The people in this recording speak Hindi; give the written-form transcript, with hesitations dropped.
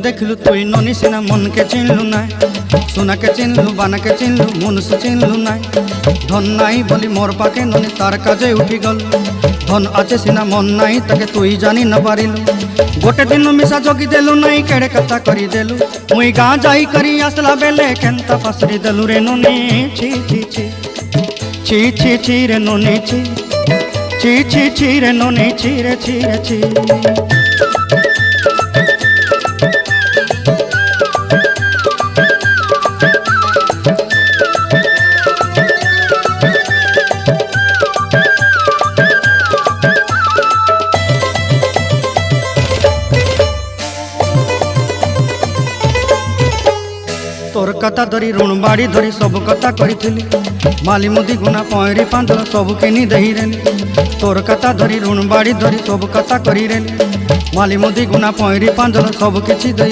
देखलु तुई ननी सिना मन के चिन्हलु ना, सोना के चिन्हलु बाना के चिन्हलु मनुष्य चिन्हलु ना। धन नाई बोली मोर पाके ननी तार काजे उठी गल, धन आचे सिना मन नाई ताके तुई जानी न पारिलु। गोटे दिन मिसा जगी देलु नाई केड़े कथा करी देलु, मुई गाँ जाई करी आसला बेले केंता पासरी देलु रे ननी। छी छी छी छी छी छी रे ननी छी छी छी छी रे ननी छी रे छी रे छी। तोर कथा धरी ऋण बाड़ी धरी सब कथा करी, माली मुदी गुना पहरी पांदल सब किनी दही रेली। तोर कथा धरी ऋण बाड़ी धरी सब कथा करी रेली, माली मुदी गुना पहरी पांदल सब किछि दही।